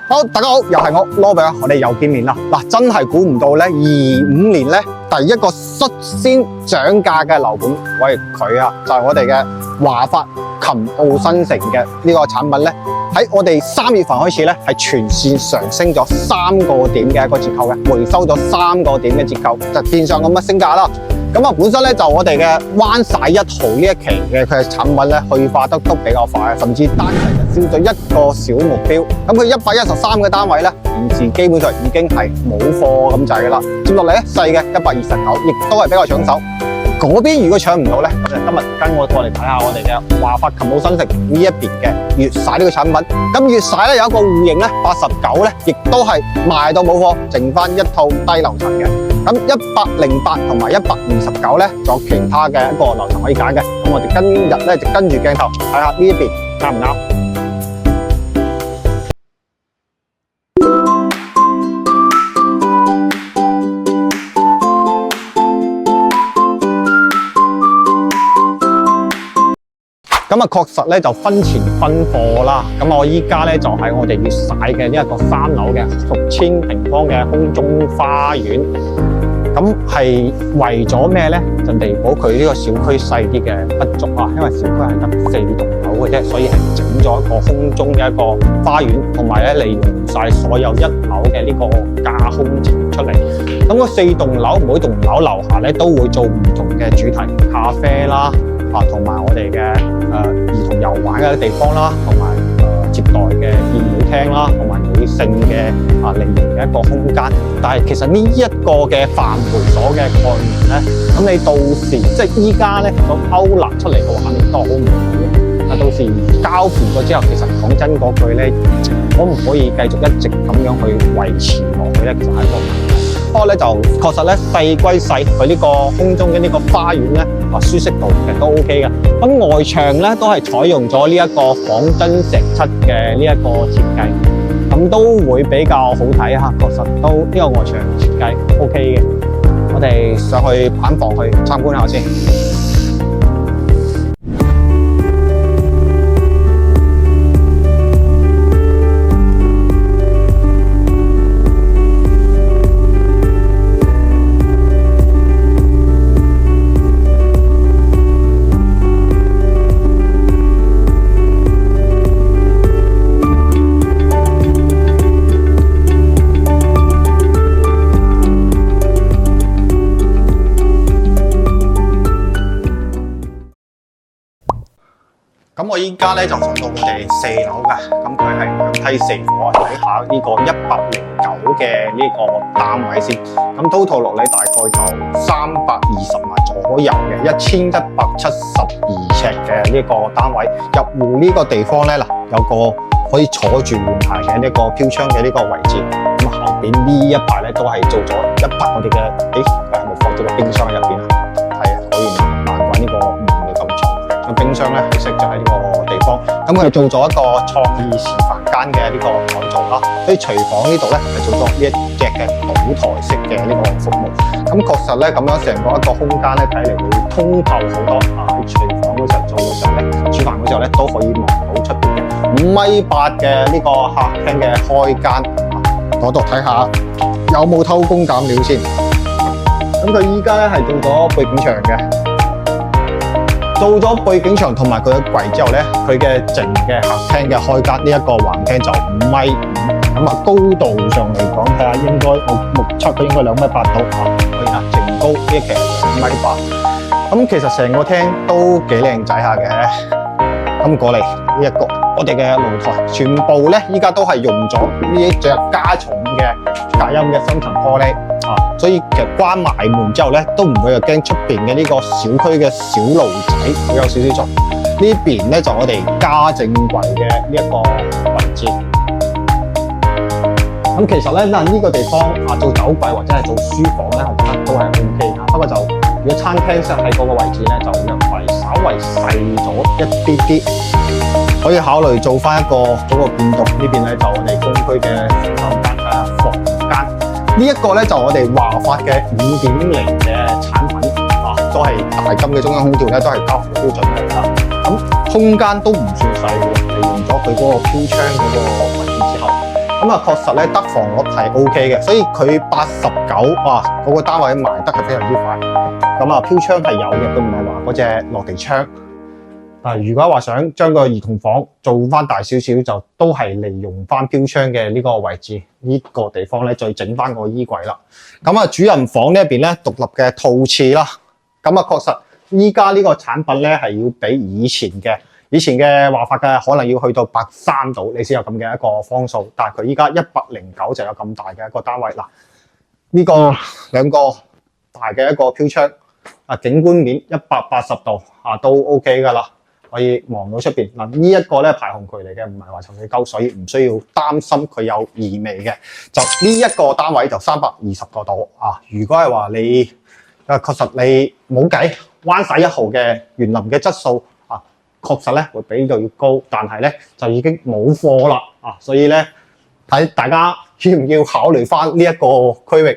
好，大家好，又係我羅比啊，我哋又見面啦。嗱，真係估唔到咧，25年咧第一個率先漲價嘅樓盤，喂佢啊，就係我哋嘅華發琴澳新城嘅呢個產品咧，喺我哋3月份開始咧，係全線上升咗3個點嘅一個折扣嘅，回收咗3個點嘅折扣，就變相咁樣升價啦。咁啊，本身咧就我哋嘅灣晒1號呢一期嘅佢嘅產品咧，去化得都比較快，甚至單日就燒咗一個小目標。咁佢113嘅單位咧，現時基本上已經係冇貨咁滯噶啦。接落嚟咧，細嘅129，亦都係比較搶手。嗰邊如果搶唔到咧，咁就今日跟我過嚟睇下我哋嘅華發琴澳新城呢一邊嘅越晒呢個產品。咁越晒咧有一個戶型咧89咧，亦都係賣到冇貨，剩翻一套低樓層嘅。咁108同埋129咧，仲有其他嘅一個樓層可以揀嘅。咁我哋今日咧就跟住鏡頭睇下呢一邊啱唔啱？咁啊，確實咧就分前分貨啦。咁我依家咧就喺我哋越晒嘅呢一個3樓嘅6000平方嘅空中花園。咁係為咗咩咧？就彌補佢呢個小區細啲嘅不足啊。因為小區係得4棟樓嘅啫，所以係整咗一個空中嘅一個花園，同埋咧利用晒所有1樓嘅呢個架空層出嚟。咁個4棟樓，每棟樓樓下咧都會做唔同嘅主題，咖啡啦。同埋我哋嘅兒童遊玩嘅地方啦，同埋接待嘅宴會廳啦，同埋女性嘅利用嘅一個空間。但係其實呢一個嘅飯會所嘅概念咧，咁你到時即係依家咧個勾勒出嚟嘅畫面都好唔同嘅。到時交付咗之後，其實講真嗰句咧，可唔可以繼續一直咁樣去維持落去咧？其實係一個問題。不過咧就確實咧細歸細，佢呢個空中嘅呢個花園咧，舒適度其實都 OK 嘅。咁外牆咧都係採用咗呢一個仿真石漆嘅呢一個設計，咁都會比較好睇嚇。確實都呢個外牆設計 OK 嘅。我哋上去板房去參觀下先。咁我依家咧就上到我哋4樓㗎，咁佢係兩梯4伙，睇下呢個109嘅呢個單位先。咁 total 落嚟大概就320萬左右嘅，1172尺嘅呢個單位。入戶呢個地方咧，嗱有個可以坐住換鞋嘅呢個飄窗嘅呢個位置。咁後邊呢一排咧都係做咗一排我哋嘅，佢係咪放咗個冰箱喺入邊啊？係啊，果然難怪呢個唔會咁重。冰箱咧係設咗喺呢個地方，咁佢做咗一個創意示範間嘅呢個改造啦。所以廚房呢度咧係做咗呢一隻嘅倒台式嘅呢個服務。咁確實咧咁樣成個一個空間咧睇嚟會通透好多啊！喺廚房嗰時候做嘅時候咧，煮飯嗰時候咧都可以望到出邊嘅5.8米嘅呢個客廳嘅開間。嗰度睇下有冇偷工減料先。咁佢依家咧係做咗背景牆嘅。做咗背景牆同埋佢嘅櫃之後咧，佢嘅淨嘅客廳嘅開間呢一個橫廳就5.5米，咁啊高度上嚟講，睇下應該我目測佢應該2.8米到啊，可以啊，淨高呢一期2.8米。咁其實成個廳都幾靚仔下嘅。咁過嚟呢一個我哋嘅露台，全部咧依家都係用咗呢一隻加重嘅隔音嘅深層玻璃。所以其實關埋門之後咧，都唔會又驚出邊嘅呢個小區嘅小路仔會有少少嘈。呢邊咧就我哋家政櫃嘅呢一個位置。咁其實咧呢個地方做酒櫃或者係做書房咧，我覺得都係 OK 嘅。不過就如果餐廳實喺嗰個位置咧，就略為稍微細咗一啲啲，可以考慮做翻一個嗰個變動。呢邊咧就我哋公區嘅洗手間房間。呢一個咧就我哋華發嘅5.0嘅產品都係大金嘅中央空調咧，都係交付標準嚟啦。咁空間都唔算細喎，利用咗佢嗰個飄窗嗰個位置之後，咁啊確實咧得房率係 OK 嘅，所以佢89哇嗰個單位賣得係非常之快。咁啊飄窗係有嘅，佢唔係話嗰隻落地窗。如果話想將個兒童房做翻大少少，就都係利用翻飄窗嘅呢個位置，呢個地方咧再整翻個衣櫃啦。咁啊主人房呢一邊咧獨立嘅套廁啦。咁啊確實依家呢個產品咧係要比以前嘅話法嘅，可能要去到83度，你先有咁嘅一個方數。但係佢依家109就有咁大嘅一個單位啦。呢個兩個大嘅一個飄窗景觀面180度都 OK 噶啦。可以望到出邊嗱，呢一個咧排洪渠嚟嘅，唔係話抽水溝，所以唔需要擔心佢有異味嘅。就呢一個單位就320個度啊！如果係話你確實你冇計，灣仔1號嘅園林嘅質素確實咧會比呢度要高，但係咧就已經冇貨啦所以咧睇大家要唔要考慮翻呢一個區域。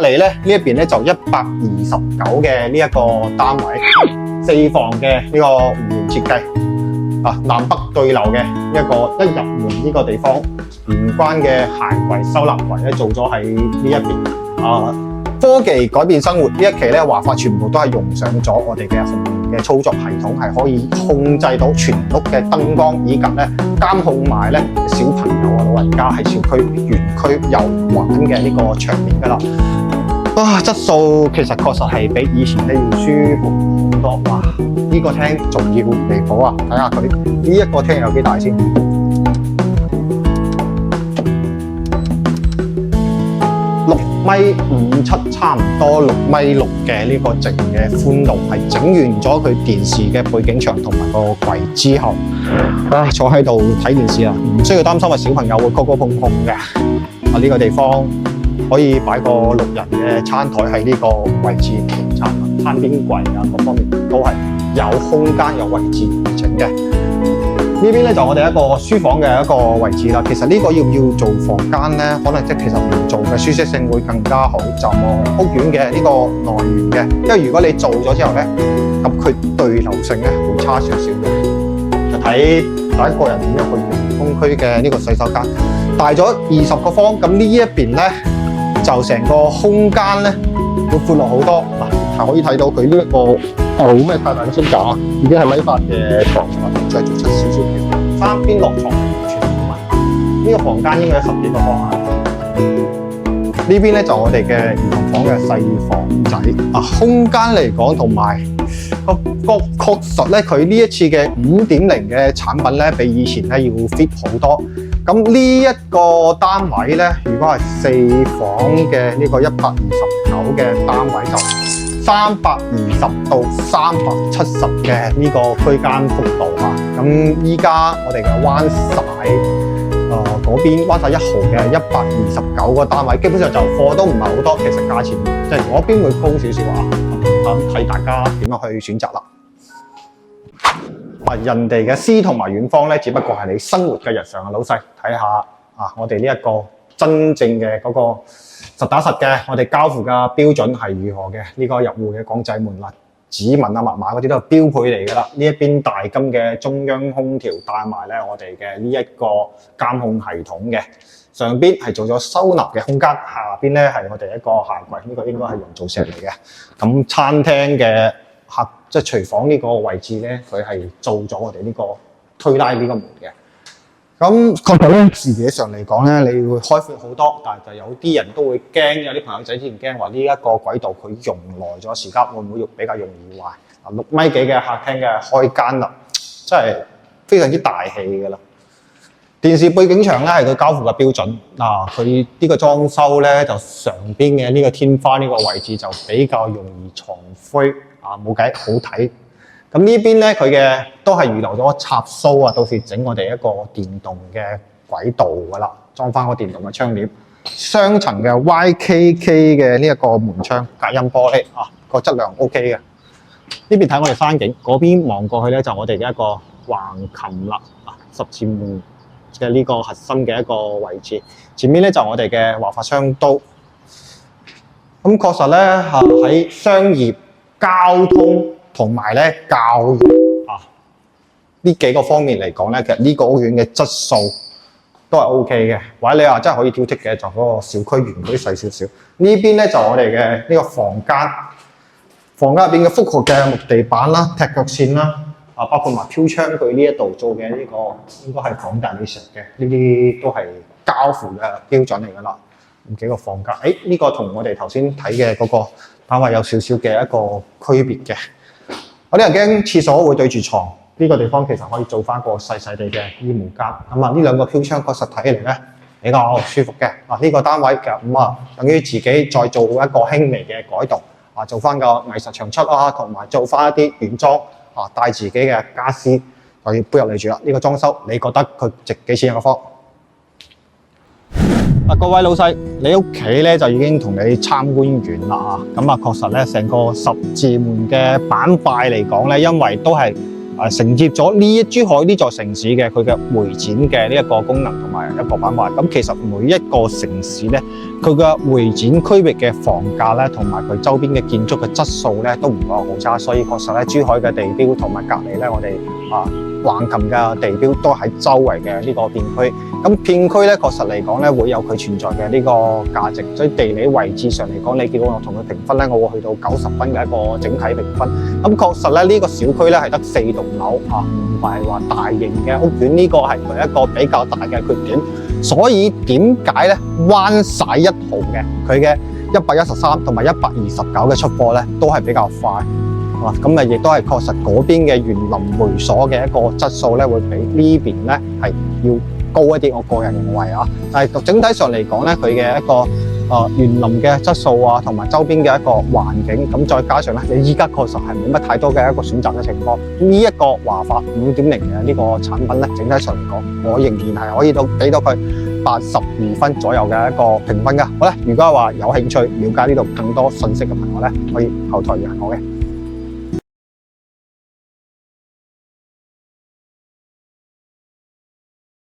嚟咧呢一邊咧就129嘅呢一個單位，4房嘅呢個戶型設計南北對流嘅一入門呢個地方，玄關嘅鞋櫃收納櫃咧做咗喺呢一邊科技改變生活呢一期咧華發全部都係用上咗我哋嘅紅門嘅操作系統，係可以控制到全屋嘅燈光，以及咧監控埋咧小朋友老人家喺小區園區遊玩嘅呢個場面噶啦。質素其實確實係比以前咧要舒服好多。哇！呢個廳仲要離譜啊！睇下佢呢一個廳有幾大先，6.57米，差唔多6.6米嘅呢個直嘅寬度，係整完咗佢電視嘅背景牆同埋個櫃之後，坐喺度睇電視唔需要擔心話小朋友會磕磕碰碰嘅。呢個地方可以擺個6人嘅餐台喺呢個位置，餐邊櫃各方面都係有空間有位置而整嘅。呢邊咧就我哋一個書房嘅一個位置啦。其實呢個要唔要做房間咧？可能其實唔做嘅舒適性會更加好。就望屋苑嘅呢個內緣嘅，因為如果你做咗之後咧，咁佢對流性咧會差少少嘅。就睇第一個人點樣去用公區嘅呢個洗手間，大咗20個方，咁呢一邊咧就成個空間咧會闊落好多。係可以睇到佢呢一個冇咩太大嘅升架，已經係米8嘅床啦，再做出少少嘅三邊落床完全冇問題。呢個房間應該有10幾個方呢邊咧就我哋嘅兒童房嘅細房仔空間嚟講同埋確實咧，佢呢一次嘅5.0嘅產品咧，比以前咧要 fit 好多。咁呢一個單位咧，如果係4房嘅呢個129嘅單位就320到370嘅呢個區間幅度咁依家我哋嘅灣仔嗰邊灣仔1號嘅129個單位，基本上就貨都唔係好多，其實價錢即係嗰邊會高少少咁睇大家點樣去選擇啦。人哋嘅詩同埋遠方咧，只不過係你生活嘅日常老細睇下我哋呢一個真正嘅嗰個實打實嘅我哋交付嘅標準係如何嘅？呢個入戶嘅港仔門指紋密碼嗰啲都係標配嚟㗎啦。呢一邊大金嘅中央空調帶埋咧我哋嘅呢一個監控系統嘅，上邊係做咗收納嘅空間，下邊咧係我哋一個鞋櫃，呢個應該係人造石嚟嘅。咁餐廳嘅即係廚房呢個位置咧，佢係做咗我哋呢個推拉呢個門嘅。咁確實咧，視野上嚟講咧，你會開闊好多，但係就有啲人都會驚，有啲朋友仔之前驚話呢一個軌道佢用耐咗時間會唔會比較容易壞？6米幾嘅客廳嘅開間啦，真係非常之大氣㗎啦。電視背景牆咧係佢交付嘅標準佢呢個裝修咧就上邊嘅呢個天花呢個位置就比較容易藏灰冇計好睇。咁呢邊咧佢嘅都係預留咗插蘇到時整我哋一個電動嘅軌道㗎啦，裝翻個電動嘅窗簾，雙層嘅 YKK 嘅呢一個門窗，隔音玻璃個質量 OK 嘅。呢邊睇我哋山景，嗰邊望過去咧就我哋嘅一個橫琴啦，十字門嘅呢個核心嘅一個位置。前面咧就我哋嘅華發雙刀。咁確實咧喺商業、交通同埋咧教育呢幾個方面嚟講咧，其實呢個屋苑嘅質素都係 OK 嘅。或者你話真係可以挑剔嘅，就嗰個小區園嗰啲細少少。呢邊咧就我哋嘅呢個房間入邊嘅複合嘅木地板啦、踢腳線啦，包括埋飄窗具呢一度做嘅呢個應該係港大理石嘅，呢啲都係交付嘅標準嚟㗎啦。咁幾個房間，呢個同我哋頭先睇嘅嗰個單位有少少嘅一個區別嘅。有啲人驚廁所會對住床。呢個地方其實可以做翻個細細地嘅衣帽間，咁啊呢兩個飄窗確實睇起嚟咧比較舒服嘅。呢個單位嘅等於自己再做一個輕微嘅改動，做翻個藝術牆漆啦，同埋做翻一啲原裝帶自己嘅家私就要搬入嚟住啦。呢個裝修你覺得佢值幾錢一個方？各位老細，你屋企咧就已經同你參觀完啦咁確實咧成個十字門嘅板塊嚟講咧，因為都係承接咗珠海呢座城市嘅佢嘅會展嘅呢一個功能同埋一個板塊。咁其實每一個城市咧，佢嘅會展區域嘅房價咧，同埋佢周邊嘅建築嘅質素咧，都唔會話好差。所以確實咧，珠海嘅地標同埋隔離咧，我哋橫琴嘅地標都喺周圍嘅呢個片區。咁片區咧，確實嚟講咧，會有佢存在嘅呢個價值。所以地理位置上嚟講，你見到我同佢評分咧，我會去到90分嘅一個整體評分。咁確實咧，呢個小區咧係得4棟樓唔係話大型嘅屋苑，呢個係佢一個比較大嘅缺點。所以點解咧灣晒1號嘅佢嘅113同埋129嘅出貨咧，都係比較快。咁亦都係確實嗰邊嘅園林會所嘅一個質素咧，會比呢邊咧係要高一啲。我個人認為但係整體上嚟講咧，佢嘅一個園林嘅質素同埋周邊嘅一個環境，咁再加上咧，你依家確實係冇乜太多嘅一個選擇嘅情況。呢一個華發5.0嘅呢個產品咧，整體上嚟講，我仍然係可以俾到佢82分左右嘅一個評分㗎。好啦，如果係話有興趣了解呢度更多信息嘅朋友咧，可以後台聯繫我嘅。